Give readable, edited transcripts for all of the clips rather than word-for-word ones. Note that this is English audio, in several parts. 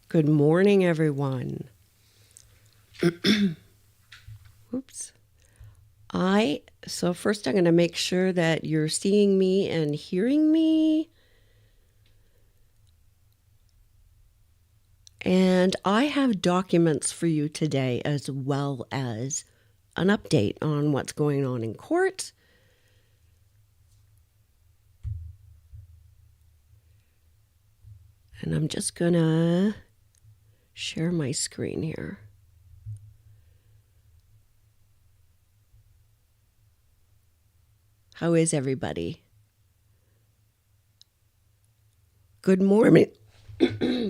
Good morning, everyone. Oops. So first I'm going to make sure that you're seeing me and hearing me. And I have documents for you today as well as an update on what's going on in court. And I'm just going to share my screen here. How is everybody? Good morning.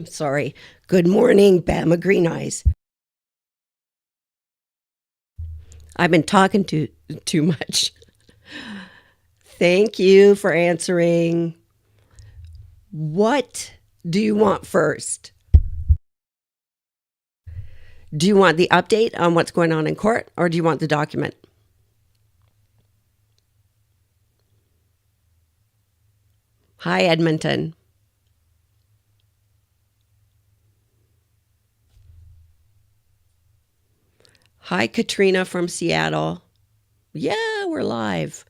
Sorry. Good morning, Bama Green Eyes. I've been talking too much. Thank you for answering. What do you want first? Do you want the update on what's going on in court, or do you want the document? Hi, Edmonton. Hi, Katrina from Seattle. Yeah, we're live.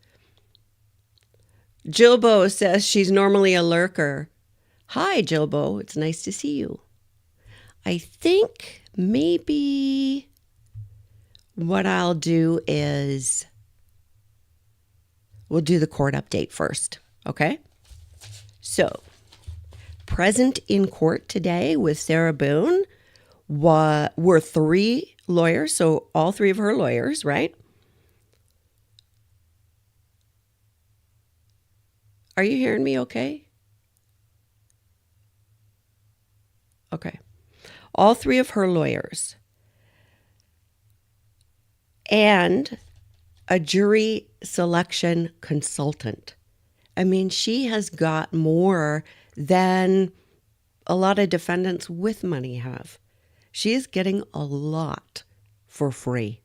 Jilbo says she's normally a lurker. Hi, Jilbo. It's nice to see you. I think maybe what I'll do is we'll do the court update first, okay? So, present in court today with Sarah Boone were three lawyers, so all three of her lawyers, right? Are you hearing me okay? Okay. All three of her lawyers and a jury selection consultant. I mean, she has got more than a lot of defendants with money have. She is getting a lot for free.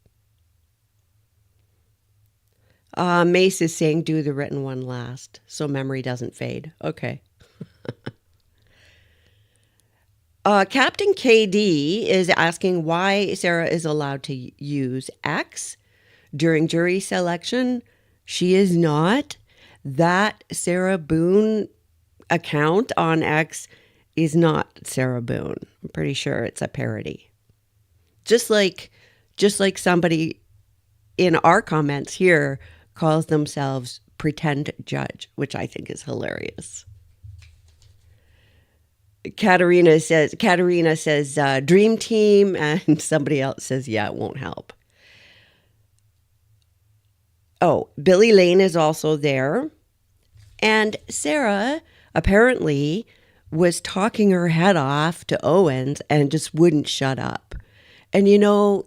Mace is saying do the written one last so memory doesn't fade. Okay. Captain KD is asking why Sarah is allowed to use X during jury selection. She is not. That Sarah Boone account on X is not Sarah Boone. I'm pretty sure it's a parody. Just like somebody in our comments here calls themselves pretend judge, which I think is hilarious. Katerina says dream team, and somebody else says, yeah, it won't help. Oh, Billy Lane is also there. And Sarah apparently was talking her head off to Owens and just wouldn't shut up. And you know,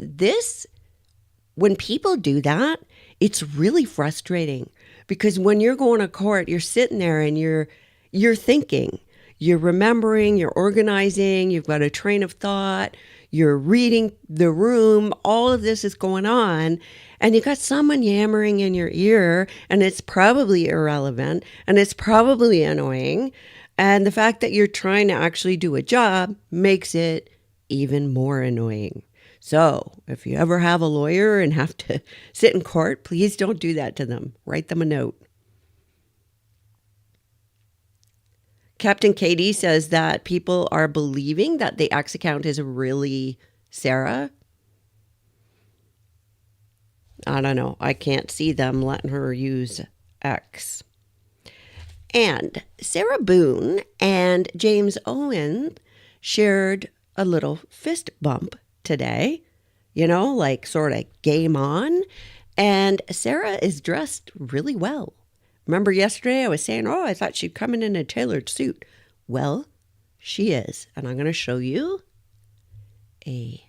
when people do that, it's really frustrating because when you're going to court, you're sitting there and you're thinking, you're remembering, you're organizing, you've got a train of thought, you're reading the room, all of this is going on, and you got someone yammering in your ear, and it's probably irrelevant, and it's probably annoying, and the fact that you're trying to actually do a job makes it even more annoying. So if you ever have a lawyer and have to sit in court, please don't do that to them. Write them a note. Captain Katie says that people are believing that the X account is really Sarah. I don't know. I can't see them letting her use X. And Sarah Boone and James Owen shared a little fist bump today, you know, like sort of game on. And Sarah is dressed really well. Remember yesterday I was saying, oh, I thought she'd come in a tailored suit. Well, she is. And I'm going to show you a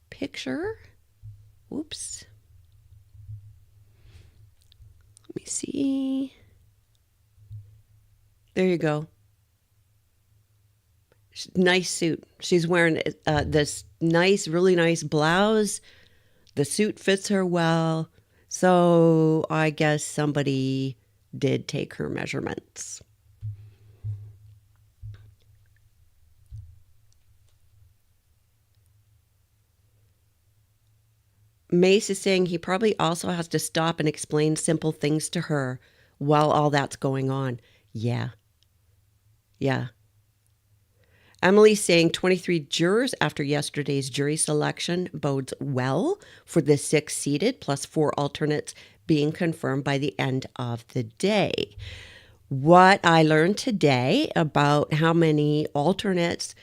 picture. Whoops. Let me see. There you go. Nice suit. She's wearing this nice, really nice blouse. The suit fits her well. So I guess somebody did take her measurements. Mace is saying he probably also has to stop and explain simple things to her while all that's going on. Yeah. Yeah. Emily's saying 23 jurors after yesterday's jury selection bodes well for the 6 seated plus 4 alternates being confirmed by the end of the day. What I learned today about how many alternates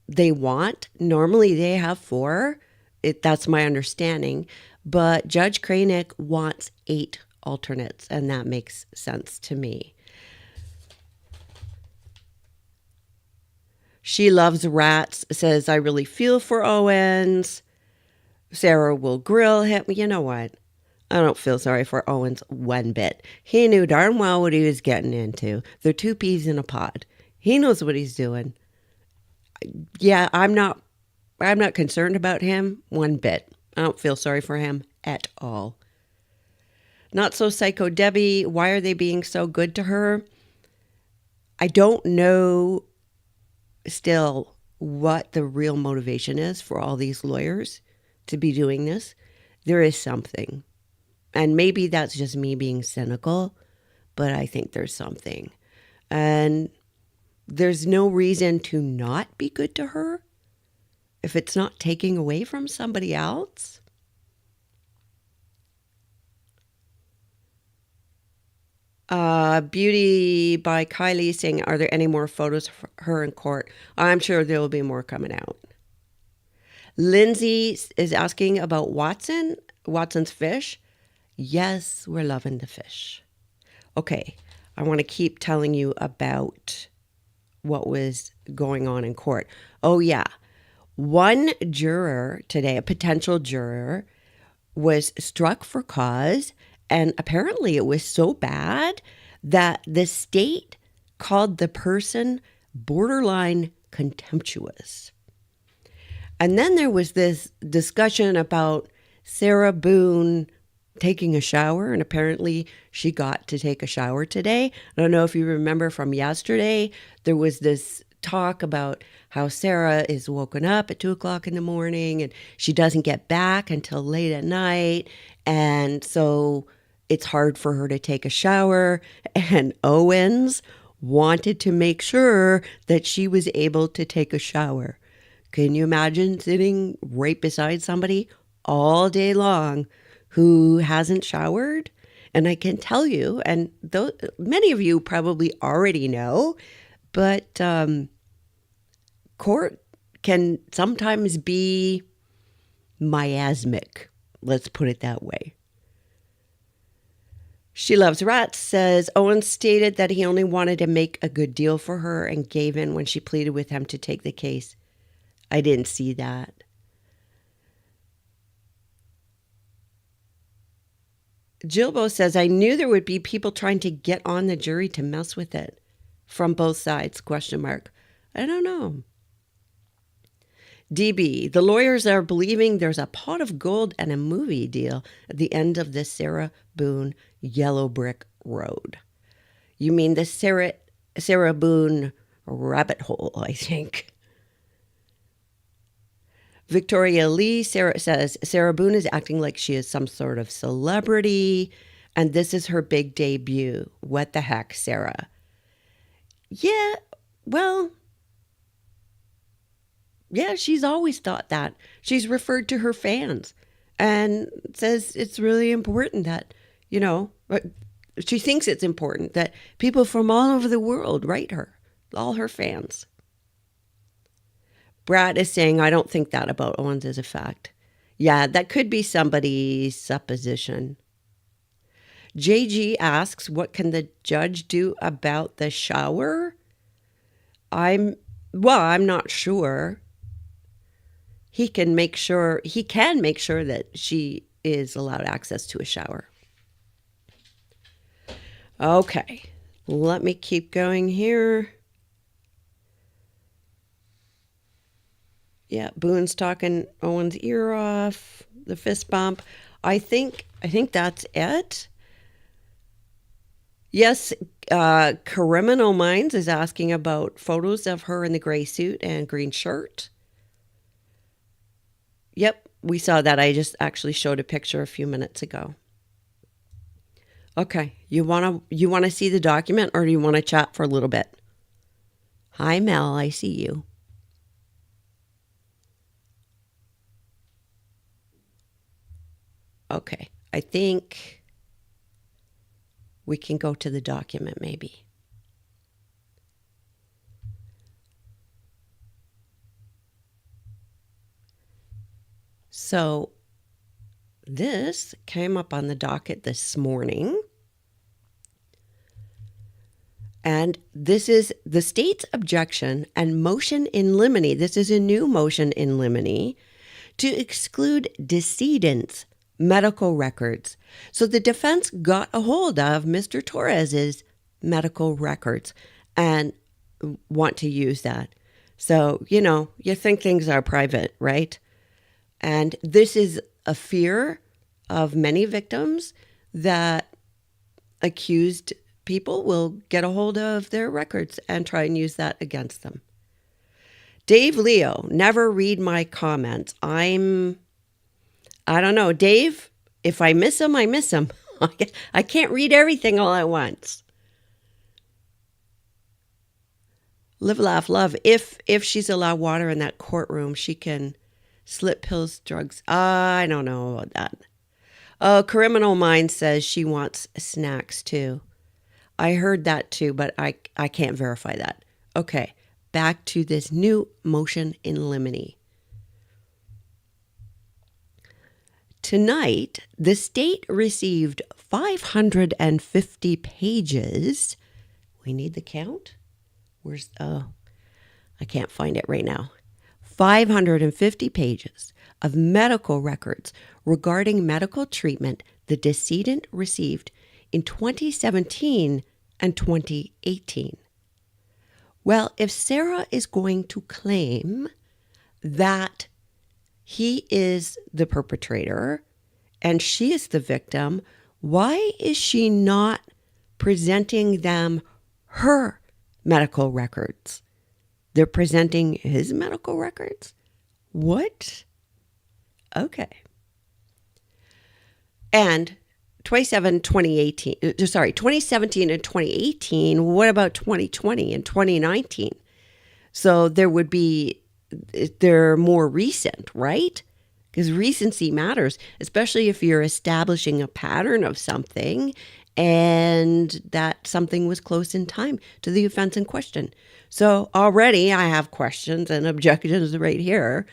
they want, normally they have 4. That's my understanding. But Judge Kranick wants 8 alternates, and that makes sense to me. She Loves Rats says, I really feel for Owens. Sarah will grill him. You know what? I don't feel sorry for Owens one bit. He knew darn well what he was getting into. They're 2 peas in a pod. He knows what he's doing. Yeah, I'm not concerned about him one bit. I don't feel sorry for him at all. Not So Psycho Debbie, why are they being so good to her? I don't know still what the real motivation is for all these lawyers to be doing this. There is something. And maybe that's just me being cynical, but I think there's something. And there's no reason to not be good to her if it's not taking away from somebody else. Beauty by Kylie saying, are there any more photos of her in court? I'm sure there will be more coming out. Lindsay is asking about Watson's fish. Yes, we're loving the fish. Okay, I want to keep telling you about what was going on in court. Oh, yeah. One juror today, a potential juror, was struck for cause, and apparently it was so bad that the state called the person borderline contemptuous. And then there was this discussion about Sarah Boone taking a shower, and apparently she got to take a shower today. I don't know if you remember from yesterday, there was this talk about how Sarah is woken up at 2 o'clock in the morning and she doesn't get back until late at night. And so it's hard for her to take a shower. And Owens wanted to make sure that she was able to take a shower. Can you imagine sitting right beside somebody all day long who hasn't showered? And I can tell you, and many of you probably already know, but court can sometimes be miasmic. Let's put it that way. She Loves Rats says, Owen stated that he only wanted to make a good deal for her and gave in when she pleaded with him to take the case. I didn't see that. Jilbo says, I knew there would be people trying to get on the jury to mess with it. From both sides, ? I don't know. DB, the lawyers are believing there's a pot of gold and a movie deal at the end of the Sarah Boone Yellow Brick Road. You mean the Sarah Boone rabbit hole, I think. Victoria Lee says, Sarah Boone is acting like she is some sort of celebrity, and this is her big debut. What the heck, Sarah? Yeah, well, yeah, she's always thought that. She's referred to her fans and says it's really important that, she thinks it's important that people from all over the world write her, all her fans. Brad is saying, I don't think that about Owens is a fact. Yeah, that could be somebody's supposition. JG asks, what can the judge do about the shower? I'm not sure. He can make sure that she is allowed access to a shower. Okay, let me keep going here. Yeah, Boone's talking Owen's ear off, the fist bump. I think that's it. Yes, Criminal Minds is asking about photos of her in the gray suit and green shirt. Yep, we saw that. I just actually showed a picture a few minutes ago. Okay, you wanna see the document, or do you want to chat for a little bit? Hi, Mel, I see you. Okay, I think we can go to the document maybe. So this came up on the docket this morning. And this is the state's objection and motion in limine. This is a new motion in limine to exclude decedent's medical records. So the defense got a hold of Mr. Torres's medical records and want to use that. So, you think things are private, right? And this is a fear of many victims that accused people will get a hold of their records and try and use that against them. Dave Leo, never read my comments. I don't know. Dave, if I miss them, I miss them. I can't read everything all at once. Live, laugh, love. If she's allowed water in that courtroom, she can slip pills, drugs. I don't know about that. Oh, Criminal Mind says she wants snacks too. I heard that too, but I can't verify that. Okay, back to this new motion in limine. Tonight, the state received 550 pages. We need the count. I can't find it right now. 550 pages of medical records regarding medical treatment the decedent received in 2017 and 2018. Well, if Sarah is going to claim that he is the perpetrator and she is the victim, why is she not presenting them her medical records? They're presenting his medical records? What? Okay. And 2017 and 2018, what about 2020 and 2019? So they're more recent, right? Because recency matters, especially if you're establishing a pattern of something and that something was close in time to the offense in question. So already I have questions and objections right here.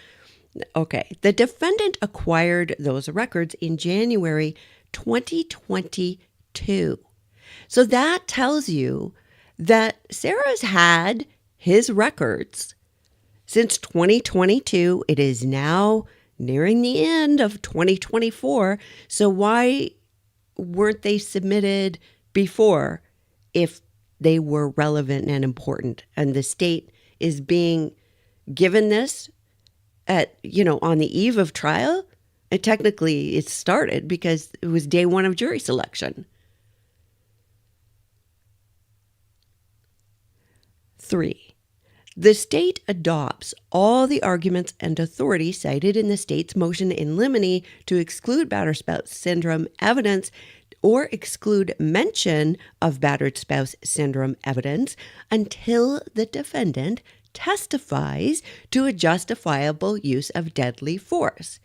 Okay, the defendant acquired those records in January 2022. So that tells you that Sarah's had his records since 2022. It is now nearing the end of 2024. So why weren't they submitted before if they were relevant and important? And the state is being given this on the eve of trial. And technically it started because it was day one of jury selection. 3. The state adopts all the arguments and authority cited in the state's motion in limine to exclude battered spouse syndrome evidence or exclude mention of battered spouse syndrome evidence until the defendant testifies to a justifiable use of deadly force.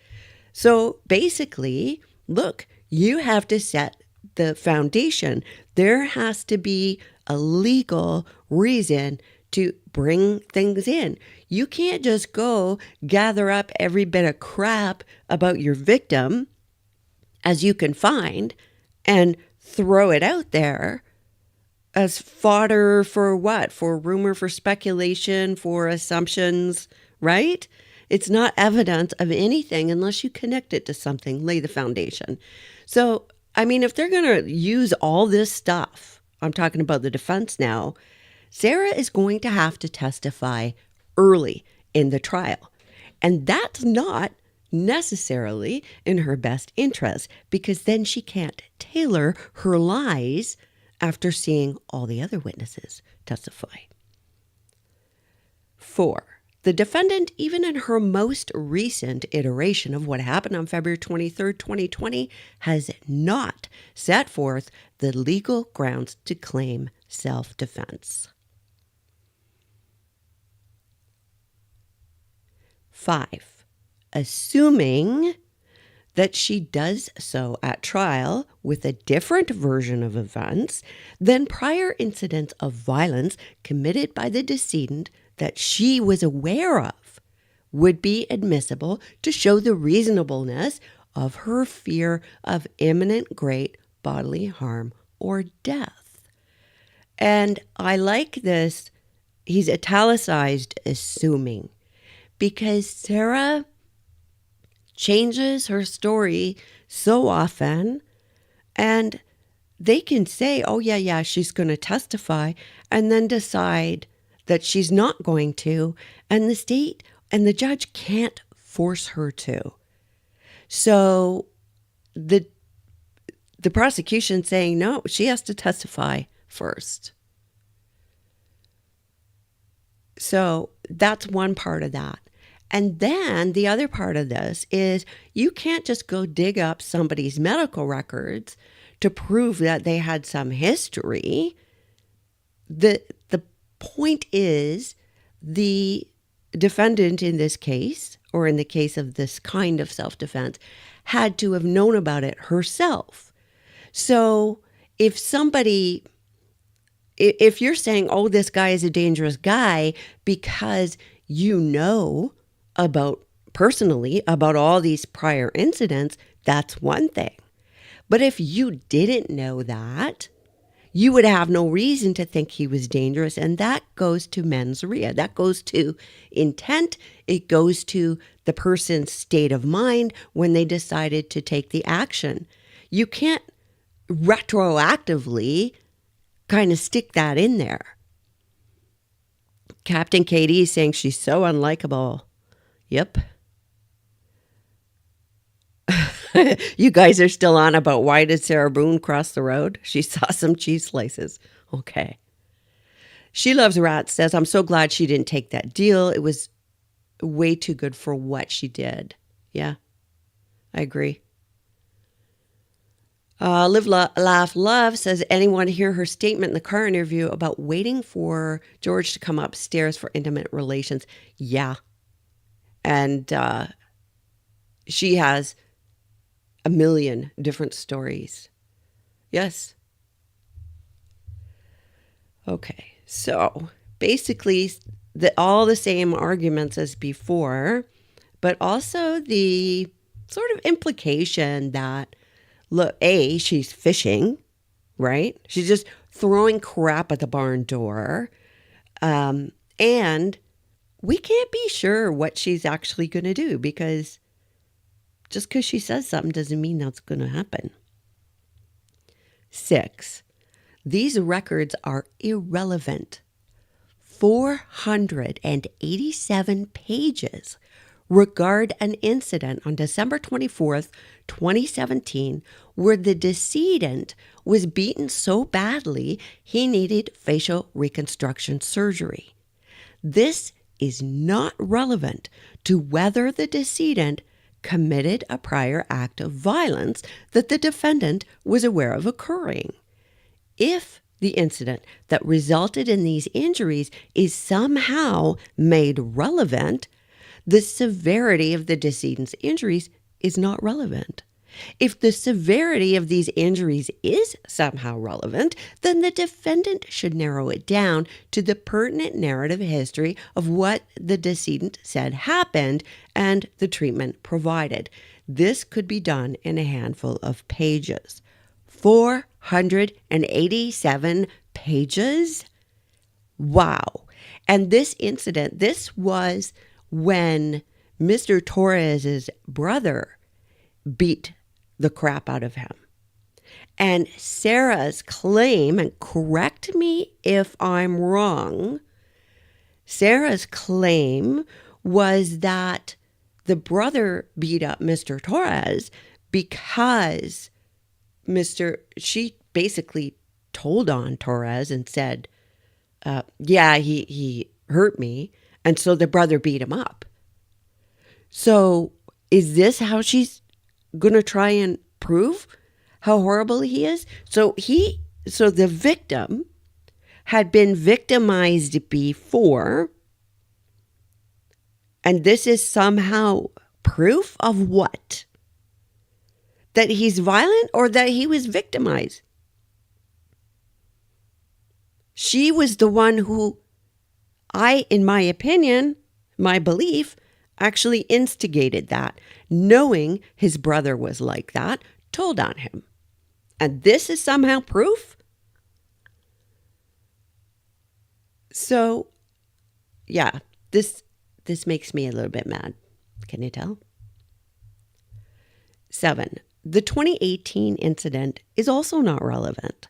So basically, look, you have to set the foundation. There has to be a legal reason to bring things in. You can't just go gather up every bit of crap about your victim as you can find and throw it out there as fodder for what? For rumor, for speculation, for assumptions, right? It's not evidence of anything unless you connect it to something, lay the foundation. So, if they're going to use all this stuff, I'm talking about the defense now, Sarah is going to have to testify early in the trial. And that's not necessarily in her best interest, because then she can't tailor her lies after seeing all the other witnesses testify. 4. The defendant, even in her most recent iteration of what happened on February 23rd, 2020, has not set forth the legal grounds to claim self-defense. 5. Assuming that she does so at trial with a different version of events than prior incidents of violence committed by the decedent that she was aware of, would be admissible to show the reasonableness of her fear of imminent great bodily harm or death. And I like this, he's italicized assuming, because Sarah changes her story so often, and they can say, oh yeah, she's going to testify, and then decide that she's not going to, and the state and the judge can't force her to. So the prosecution saying, no, she has to testify first. So that's one part of that. And then the other part of this is you can't just go dig up somebody's medical records to prove that they had some history. The point is the defendant in this case, or in the case of this kind of self-defense, had to have known about it herself. So if you're saying, oh, this guy is a dangerous guy because you know personally about all these prior incidents, that's one thing. But if you didn't know that, you would have no reason to think he was dangerous. And that goes to mens rea. That goes to intent. It goes to the person's state of mind when they decided to take the action. You can't retroactively kind of stick that in there. Captain Katie is saying she's so unlikable. Yep. You guys are still on about why did Sarah Boone cross the road? She saw some cheese slices. Okay. She Loves Rats says, I'm so glad she didn't take that deal. It was way too good for what she did. Yeah, I agree. Live, Laugh, Love says, anyone hear her statement in the car interview about waiting for George to come upstairs for intimate relations? Yeah. And she has a million different stories. Yes. Okay. So basically all the same arguments as before, but also the sort of implication that, look, A, she's fishing, right? She's just throwing crap at the barn door. And we can't be sure what she's actually going to do, because just because she says something doesn't mean that's going to happen. 6, these records are irrelevant. 487 pages regard an incident on December 24th, 2017, where the decedent was beaten so badly he needed facial reconstruction surgery. This is not relevant to whether the decedent committed a prior act of violence that the defendant was aware of occurring. If the incident that resulted in these injuries is somehow made relevant, the severity of the decedent's injuries is not relevant. If the severity of these injuries is somehow relevant, then the defendant should narrow it down to the pertinent narrative history of what the decedent said happened and the treatment provided. This could be done in a handful of pages. 487 pages? Wow. And this incident, this was when Mr. Torres's brother beat the crap out of him. And Sarah's claim, and correct me if I'm wrong, Sarah's claim was that the brother beat up Mr. Torres because she basically told on Torres and said, yeah, he hurt me. And so the brother beat him up. So is this how she's going to try and prove how horrible he is? So the victim had been victimized before. And this is somehow proof of what? That he's violent or that he was victimized? She was the one who in my opinion, my belief, actually instigated that, knowing his brother was like that, told on him. And this is somehow proof? So, yeah, this makes me a little bit mad. Can you tell? 7. The 2018 incident is also not relevant.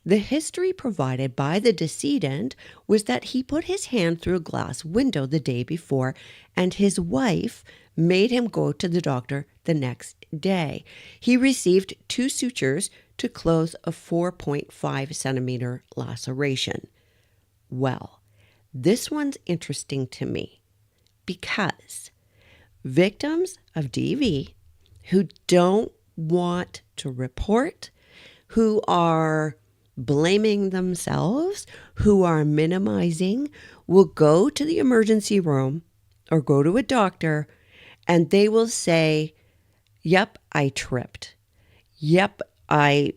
The history provided by the decedent was that he put his hand through a glass window the day before, and his wife made him go to the doctor the next day. He received 2 sutures to close a 4.5 centimeter laceration. Well, this one's interesting to me because victims of DV who don't want to report, who are blaming themselves, who are minimizing, will go to the emergency room or go to a doctor and they will say, yep, I tripped. Yep, I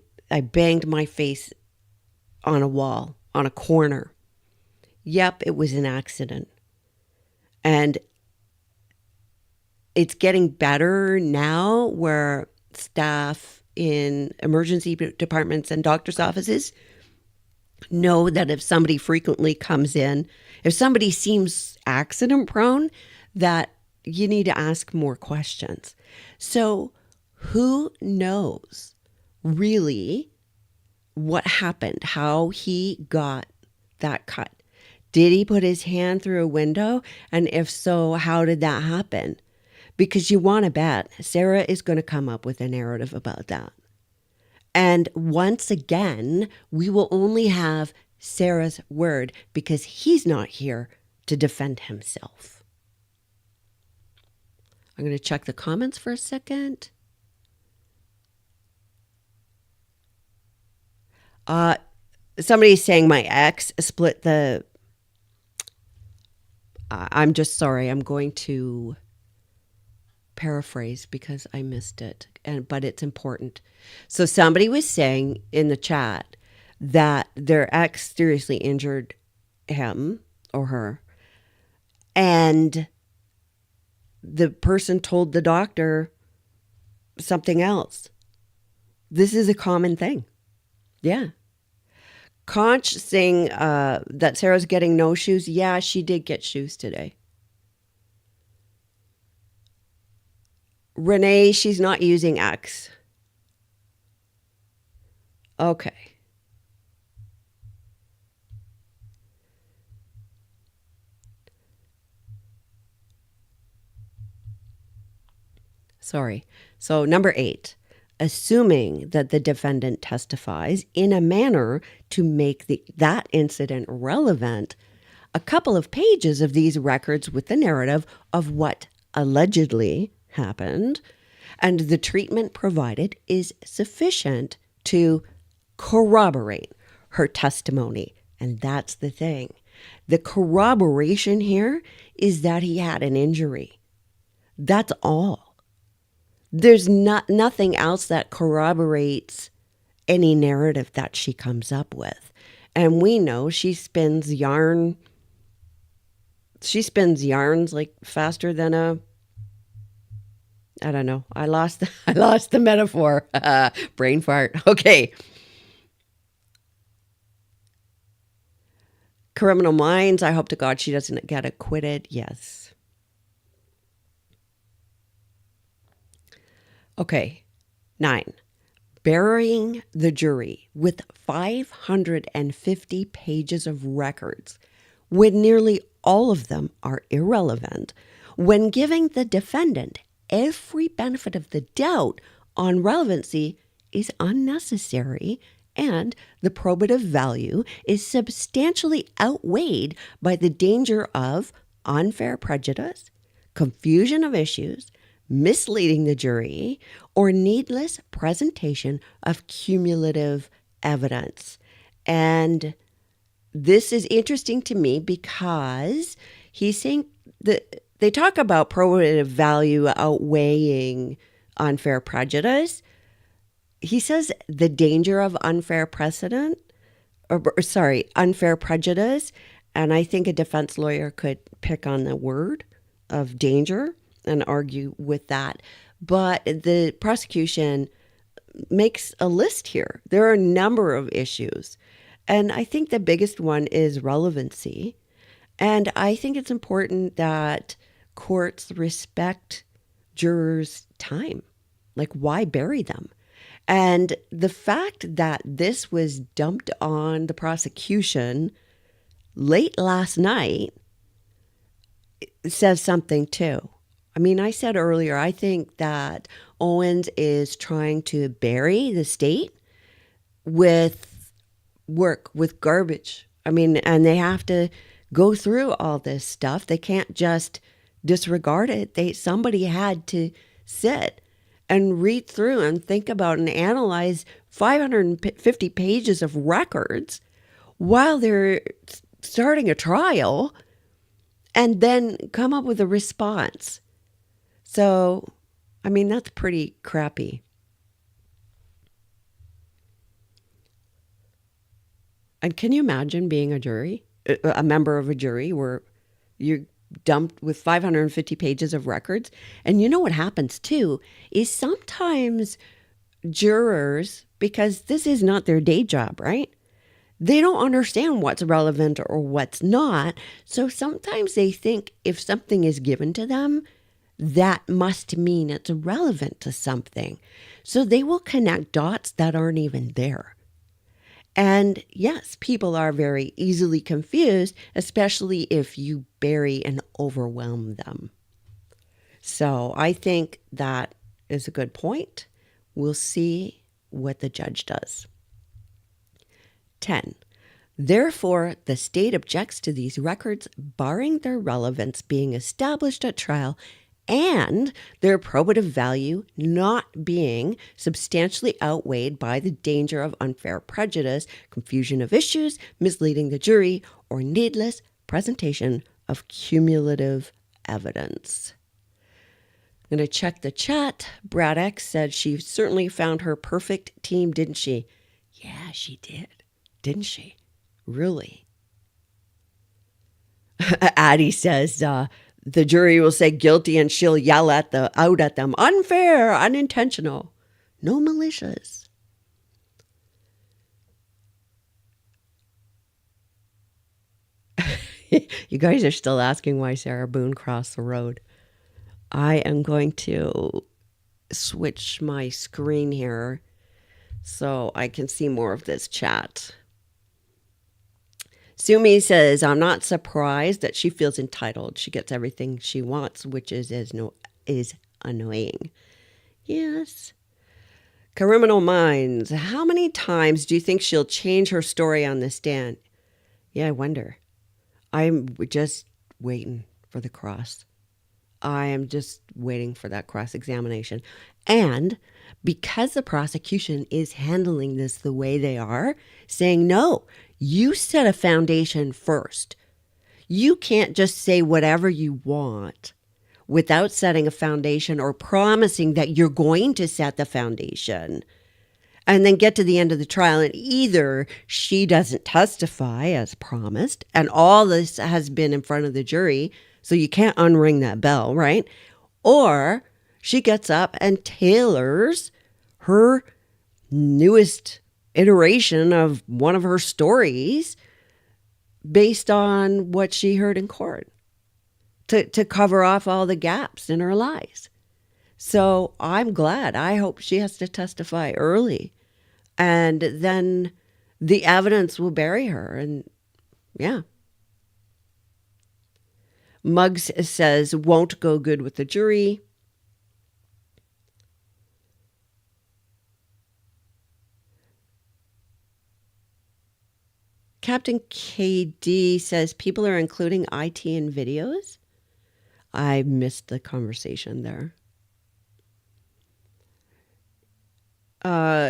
banged my face on a wall, on a corner. Yep, it was an accident. And it's getting better now where staff in emergency departments and doctors' offices know that if somebody frequently comes in, if somebody seems accident prone, that you need to ask more questions. So who knows really what happened, how he got that cut? Did he put his hand through a window? And if so, how did that happen? Because you want to bet Sarah is going to come up with a narrative about that. And once again, we will only have Sarah's word because he's not here to defend himself. I'm going to check the comments for a second. Somebody's saying my ex split the... I'm just sorry. I'm going to paraphrase because I missed it, but it's important. So somebody was saying in the chat that their ex seriously injured him or her, and the person told the doctor something else. This is a common thing. Yeah. Conch saying that Sarah's getting no shoes. Yeah, she did get shoes today. Renee, she's not using X. Okay. Sorry. So number 8, assuming that the defendant testifies in a manner to make that incident relevant, a couple of pages of these records with the narrative of what allegedly happened and the treatment provided is sufficient to corroborate her testimony. And that's the thing. The corroboration here is that he had an injury. That's all. There's nothing else that corroborates any narrative that she comes up with. And we know she spins yarns like faster than I don't know. I lost the metaphor. Brain fart. Okay. Criminal Minds. I hope to God she doesn't get acquitted. Yes. Okay. 9. Burying the jury with 550 pages of records when nearly all of them are irrelevant, when giving the defendant every benefit of the doubt on relevancy is unnecessary, and the probative value is substantially outweighed by the danger of unfair prejudice, confusion of issues, misleading the jury, or needless presentation of cumulative evidence. And this is interesting to me because he's saying that they talk about probative value outweighing unfair prejudice. He says the danger of unfair precedent, unfair prejudice. And I think a defense lawyer could pick on the word of danger and argue with that. But the prosecution makes a list here. There are a number of issues. And I think the biggest one is relevancy. And I think it's important that courts respect jurors' time. Like, why bury them? And the fact that this was dumped on the prosecution late last night says something too. I mean, I said earlier, I think that Owens is trying to bury the state with work, with garbage. I mean, and they have to go through all this stuff. They can't just disregard it. Somebody had to sit and read through and think about and analyze 550 pages of records while they're starting a trial and then come up with a response. So, I mean, that's pretty crappy. And can you imagine being a member of a jury where you're dumped with 550 pages of records? And you know what happens too is sometimes jurors, because this is not their day job, right? They don't understand what's relevant or what's not. So sometimes they think if something is given to them, that must mean it's relevant to something. So they will connect dots that aren't even there. And yes, people are very easily confused, especially if you bury and overwhelm them. So I think that is a good point. We'll see what the judge does. 10. Therefore, the state objects to these records, barring their relevance being established at trial and their probative value not being substantially outweighed by the danger of unfair prejudice, confusion of issues, misleading the jury, or needless presentation of cumulative evidence. I'm going to check the chat. Brad X said she certainly found her perfect team, didn't she? Yeah, she did. Didn't she? Really? Addie says, the jury will say guilty and she'll yell out at them, unfair, unintentional, no malicious. You guys are still asking why Sarah Boone crossed the road. I am going to switch my screen here so I can see more of this chat. Sumi says, I'm not surprised that she feels entitled. She gets everything she wants, which is annoying. Yes. Criminal Minds, how many times do you think she'll change her story on the stand? Yeah, I wonder. I'm just waiting for the cross. I am just waiting for that cross-examination. And because the prosecution is handling this the way they are, saying, no, you set a foundation first. You can't just say whatever you want without setting a foundation or promising that you're going to set the foundation. And then get to the end of the trial and either she doesn't testify as promised and all this has been in front of the jury, so you can't unring that bell, right? Or she gets up and tailors her newest iteration of one of her stories based on what she heard in court to cover off all the gaps in her lies. So I'm glad. I hope she has to testify early and then the evidence will bury her. And yeah. Muggs says, won't go good with the jury. Captain KD says people are including IT in videos. I missed the conversation there.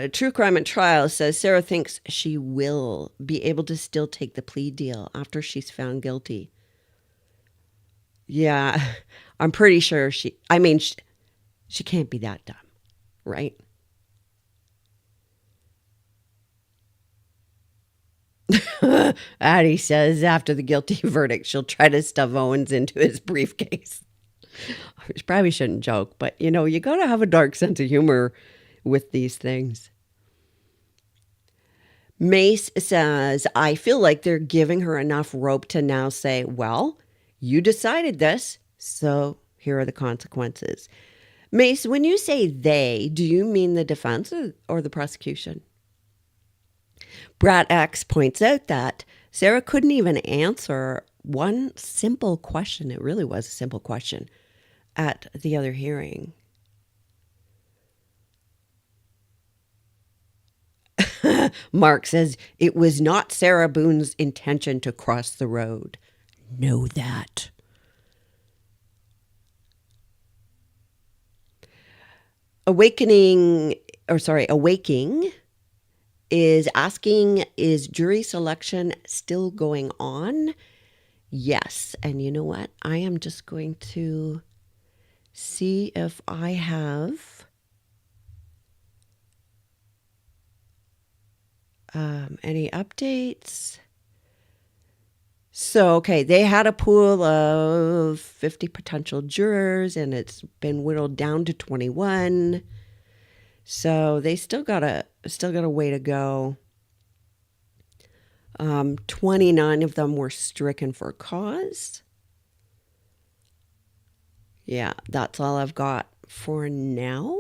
True Crime and Trial says Sarah thinks she will be able to still take the plea deal after she's found guilty. Yeah, I'm pretty sure she can't be that dumb, right? Addie says after the guilty verdict, she'll try to stuff Owens into his briefcase. I probably shouldn't joke, but you got to have a dark sense of humor with these things. Mace says, I feel like they're giving her enough rope to now say, well, you decided this, so here are the consequences. Mace, when you say they, do you mean the defense or the prosecution? Brat X points out that Sarah couldn't even answer one simple question. It really was a simple question at the other hearing. Mark says it was not Sarah Boone's intention to cross the road. Know that. Awaking is asking, is jury selection still going on? Yes. And you know what? I am just going to see if I have any updates. So, okay, they had a pool of 50 potential jurors and it's been whittled down to 21. So they still got a way to go. 29 of them were stricken for cause. Yeah, that's all I've got for now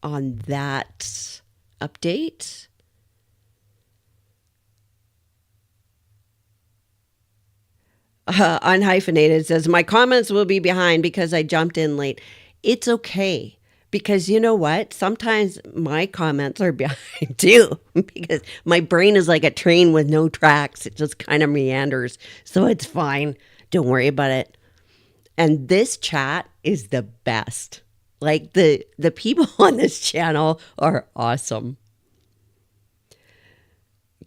on that update. Unhyphenated says, my comments will be behind because I jumped in late. It's okay. Because you know what? Sometimes my comments are behind too. Because my brain is like a train with no tracks. It just kind of meanders. So it's fine. Don't worry about it. And this chat is the best. Like the people on this channel are awesome.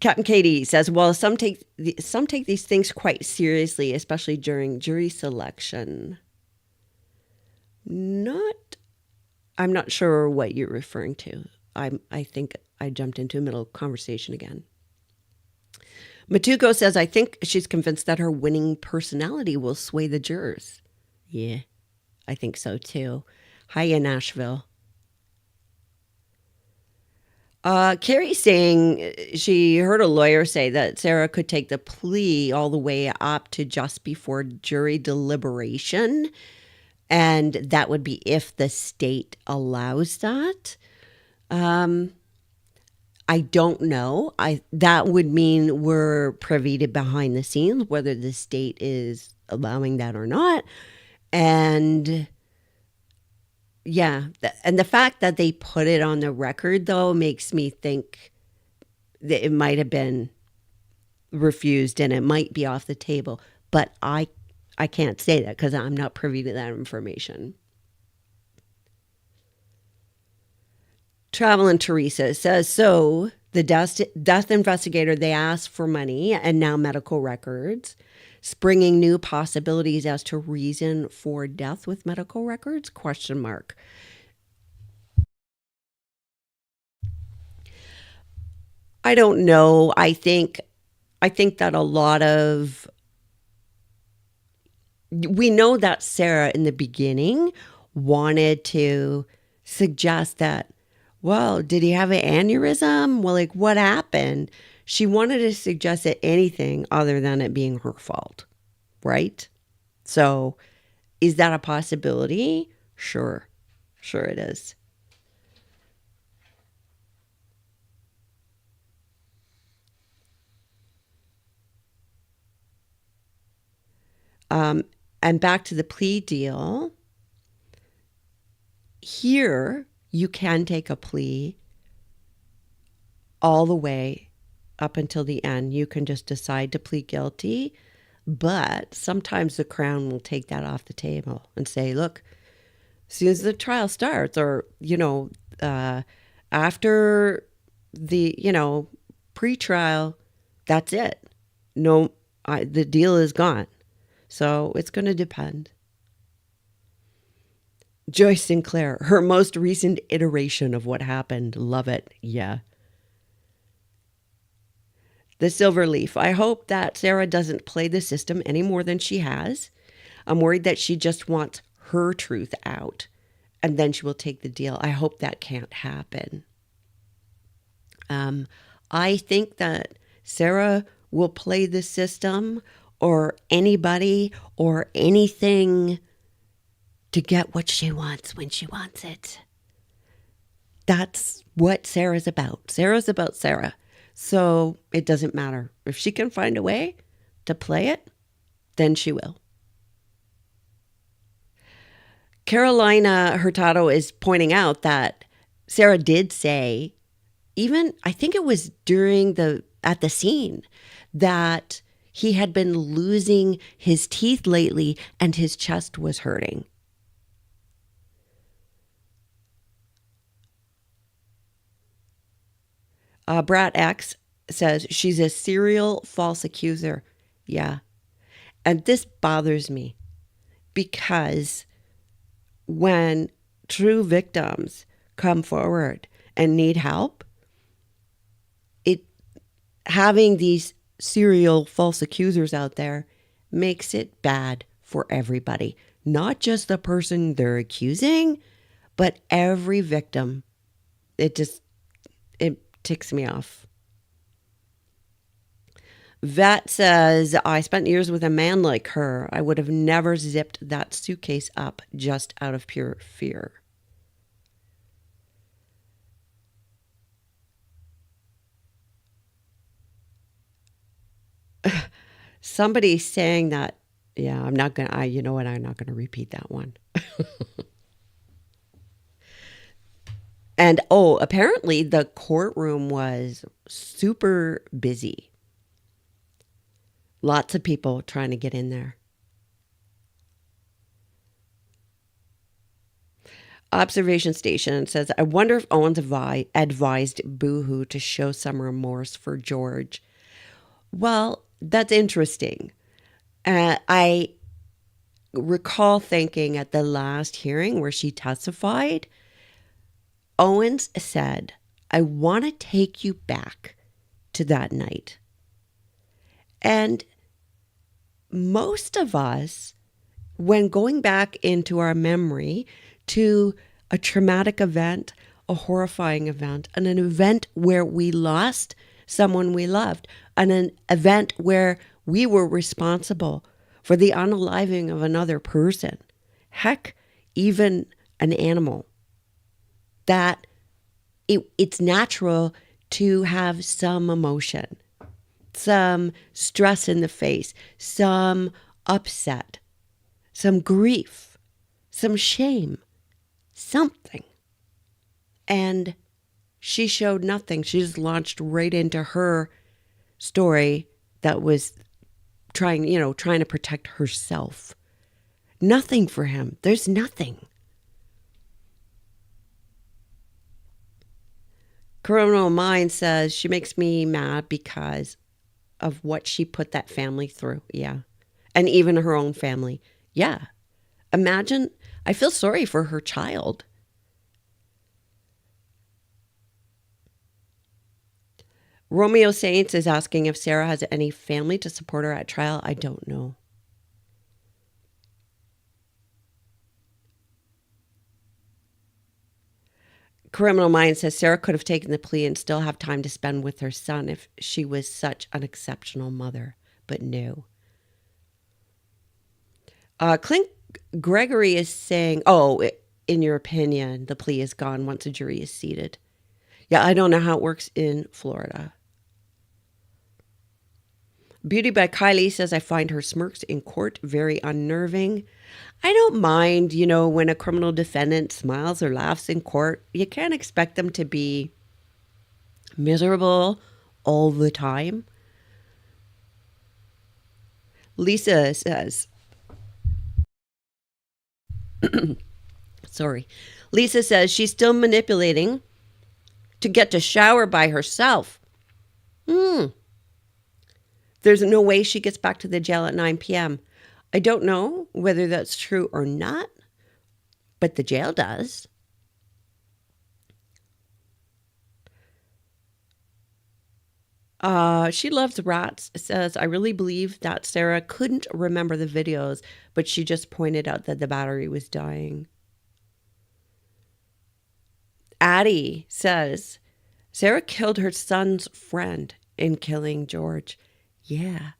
Captain Katie says, well, some take these things quite seriously, especially during jury selection. I'm not sure what you're referring to. I think I jumped into a middle conversation again. Matuko says, I think she's convinced that her winning personality will sway the jurors. Yeah, I think so too. Hiya, Nashville. Carrie's saying she heard a lawyer say that Sarah could take the plea all the way up to just before jury deliberation. And that would be if the state allows that. I don't know. That would mean we're privy to behind the scenes, whether the state is allowing that or not. And yeah, and the fact that they put it on the record, though, makes me think that it might have been refused and it might be off the table. But I can't say that because I'm not privy to that information. Travel and Teresa says, so the death investigator, they asked for money and now medical records, springing new possibilities as to reason for death with medical records, ? I don't know. I think that a lot of, we know that Sarah in the beginning wanted to suggest that, well, did he have an aneurysm? Well, like what happened? She wanted to suggest that anything other than it being her fault, right? So is that a possibility? Sure it is. And back to the plea deal. Here, you can take a plea all the way up until the end. You can just decide to plead guilty, but sometimes the Crown will take that off the table and say, look, as soon as the trial starts, or, after the, pre-trial, that's it. No, the deal is gone. So it's going to depend. Joyce Sinclair, her most recent iteration of what happened. Love it. Yeah. The Silver Leaf. I hope that Sarah doesn't play the system any more than she has. I'm worried that she just wants her truth out and then she will take the deal. I hope that can't happen. I think that Sarah will play the system or anybody or anything to get what she wants when she wants it. That's what Sarah's about. Sarah's about Sarah. So it doesn't matter. If she can find a way to play it, then she will. Carolina Hurtado is pointing out that Sarah did say, even I think it was at the scene, that he had been losing his teeth lately and his chest was hurting. Brat X says she's a serial false accuser. Yeah. And this bothers me because when true victims come forward and need help, having these serial false accusers out there makes it bad for everybody. Not just the person they're accusing, but every victim. It ticks me off. Vet says, I spent years with a man like her. I would have never zipped that suitcase up just out of pure fear. Somebody's saying that, yeah, I'm not going to, you know what, I'm not going to repeat that one. And, apparently the courtroom was super busy. Lots of people trying to get in there. Observation Station says, I wonder if Owens advised Boohoo to show some remorse for George. Well, that's interesting. I recall thinking at the last hearing where she testified, Owens said, I want to take you back to that night. And most of us, when going back into our memory to a traumatic event, a horrifying event, and an event where we lost someone we loved, and an event where we were responsible for the unaliving of another person, heck, even an animal, that it's natural to have some emotion, some stress in the face, some upset, some grief, some shame, something. And she showed nothing. She just launched right into her story that was trying to protect herself. Nothing for him. There's nothing. Criminal Mind says she makes me mad because of what she put that family through. Yeah. And even her own family. Yeah. Imagine, I feel sorry for her child. Romeo Saints is asking if Sarah has any family to support her at trial. I don't know. Criminal Mind says Sarah could have taken the plea and still have time to spend with her son if she was such an exceptional mother. But no. Clint Gregory is saying, in your opinion, the plea is gone once a jury is seated. Yeah, I don't know how it works in Florida. Beauty by Kylie says, I find her smirks in court very unnerving. I don't mind, when a criminal defendant smiles or laughs in court. You can't expect them to be miserable all the time. Lisa says, sorry. Lisa says she's still manipulating to get to shower by herself. There's no way she gets back to the jail at 9 p.m. I don't know whether that's true or not, but the jail does. She loves rats. Says, I really believe that Sarah couldn't remember the videos, but she just pointed out that the battery was dying. Addie says, Sarah killed her son's friend in killing George. Yeah,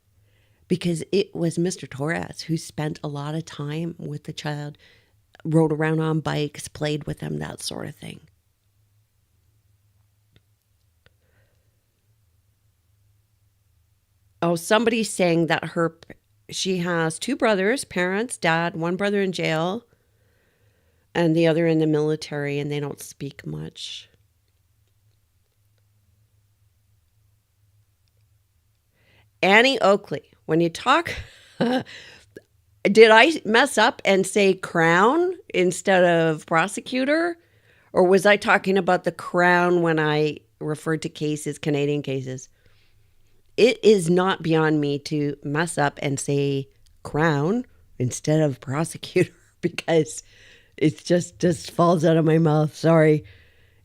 because it was Mr. Torres who spent a lot of time with the child, rode around on bikes, played with him, that sort of thing. Oh, somebody's saying that she has two brothers, parents, dad, one brother in jail, and the other in the military, and they don't speak much. Annie Oakley, when you talk, did I mess up and say crown instead of prosecutor? Or was I talking about the crown when I referred to cases, Canadian cases? It is not beyond me to mess up and say crown instead of prosecutor because it just falls out of my mouth. Sorry.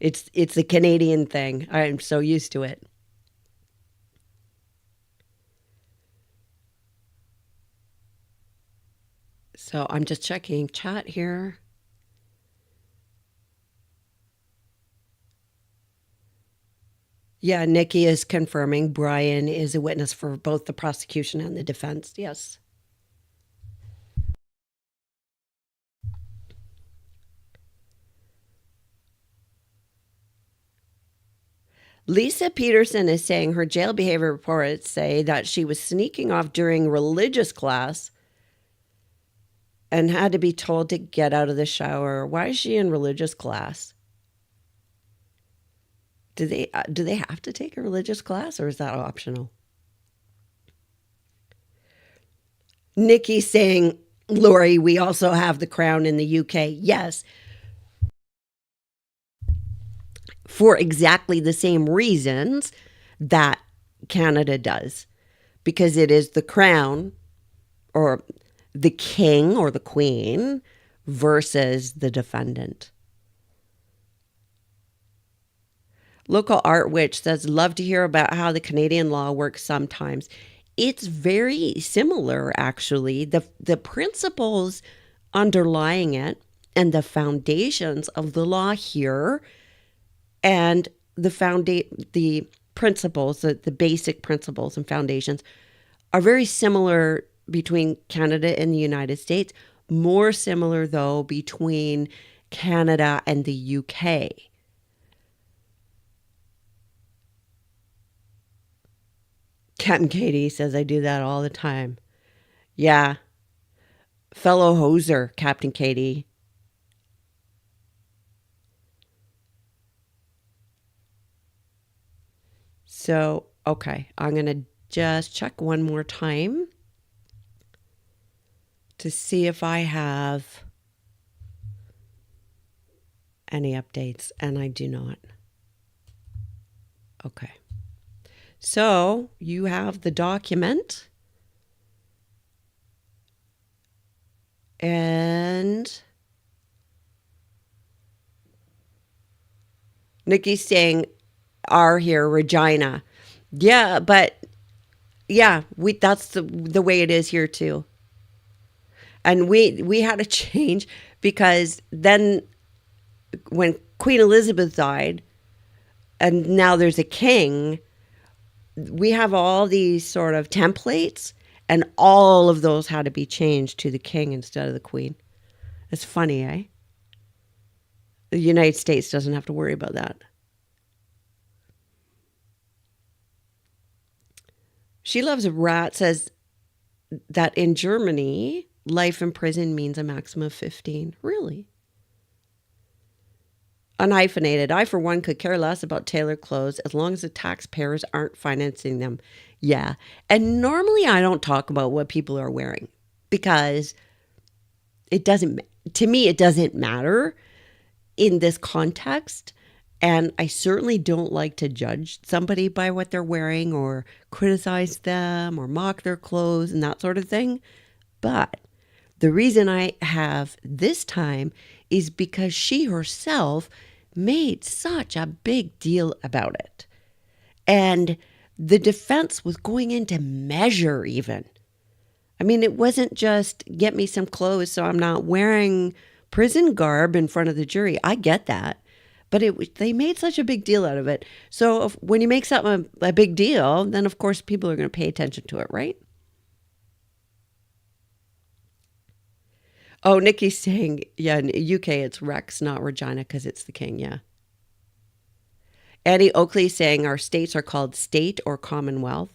It's a Canadian thing. I'm so used to it. So I'm just checking chat here. Yeah, Nikki is confirming Brian is a witness for both the prosecution and the defense. Yes. Lisa Peterson is saying her jail behavior reports say that she was sneaking off during religious class and had to be told to get out of the shower. Why is she in religious class? Do they have to take a religious class, or is that optional? Nikki saying, Lori, we also have the crown in the UK. Yes. For exactly the same reasons that Canada does. Because it is the crown or the king or the queen versus the defendant. Local Art Witch says, love to hear about how the Canadian law works sometimes. It's very similar, actually. The principles underlying it and the foundations of the law here and the principles, the basic principles and foundations are very similar between Canada and the United States. More similar, though, between Canada and the UK. Captain Katie says, I do that all the time. Yeah. Fellow hoser, Captain Katie. So, okay, I'm going to just check one more time to see if I have any updates, and I do not. Okay. So you have the document, and Nikki's saying R here, Regina. Yeah, but yeah, that's the way it is here too. And we had a change because then when Queen Elizabeth died and now there's a king, we have all these sort of templates and all of those had to be changed to the king instead of the queen. It's funny, eh? The United States doesn't have to worry about that. She Loves a Rat says that in Germany, life in prison means a maximum of 15. Really? Unhyphenated. I, for one, could care less about tailored clothes as long as the taxpayers aren't financing them. Yeah. And normally I don't talk about what people are wearing because it doesn't, to me, it doesn't matter in this context. And I certainly don't like to judge somebody by what they're wearing or criticize them or mock their clothes and that sort of thing. But the reason I have this time is because she herself made such a big deal about it. And the defense was going into measure, even. I mean, it wasn't just get me some clothes so I'm not wearing prison garb in front of the jury. I get that. But they made such a big deal out of it. So when you make something a big deal, then of course people are going to pay attention to it, right? Oh, Nikki's saying, yeah, in UK it's Rex, not Regina, because it's the king, yeah. Annie Oakley saying our states are called state or commonwealth.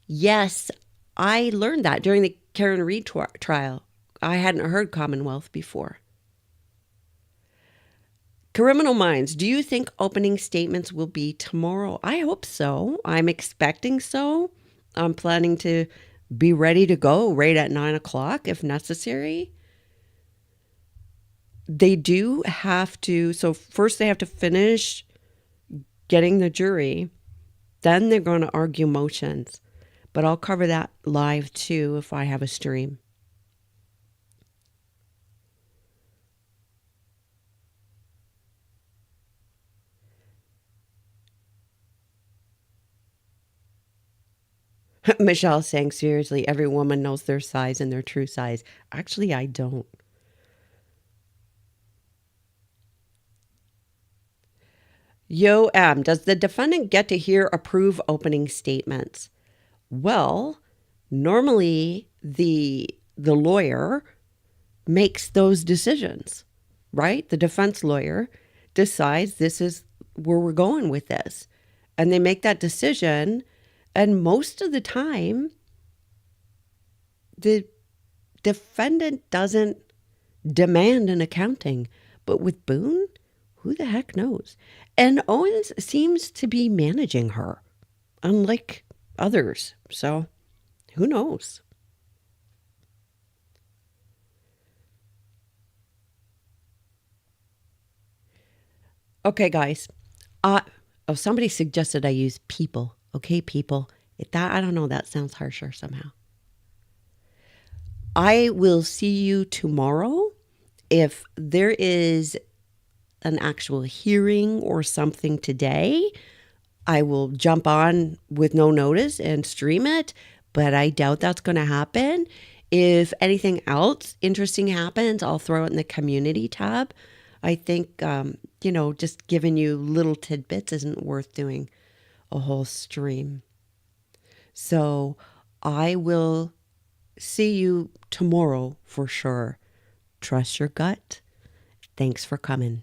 Yes, I learned that during the Karen Reed trial. I hadn't heard commonwealth before. Criminal Minds, do you think opening statements will be tomorrow? I hope so. I'm expecting so. I'm planning to be ready to go right at 9 o'clock if necessary. They do have to, so first they have to finish getting the jury, then they're going to argue motions. But I'll cover that live too if I have a stream. Michelle saying, seriously, every woman knows their size and their true size. Actually, I don't. Yo M, does the defendant get to hear approve opening statements? Well, normally the lawyer makes those decisions, right? The defense lawyer decides this is where we're going with this. And they make that decision. And most of the time, the defendant doesn't demand an accounting. But with Boone, who the heck knows? And Owens seems to be managing her, unlike others. So who knows? Okay, guys. Somebody suggested I use people. Okay, people. I don't know. That sounds harsher somehow. I will see you tomorrow. If there is an actual hearing or something today, I will jump on with no notice and stream it, but I doubt that's going to happen. If anything else interesting happens, I'll throw it in the community tab. I think, just giving you little tidbits isn't worth doing a whole stream. So I will see you tomorrow for sure. Trust your gut. Thanks for coming.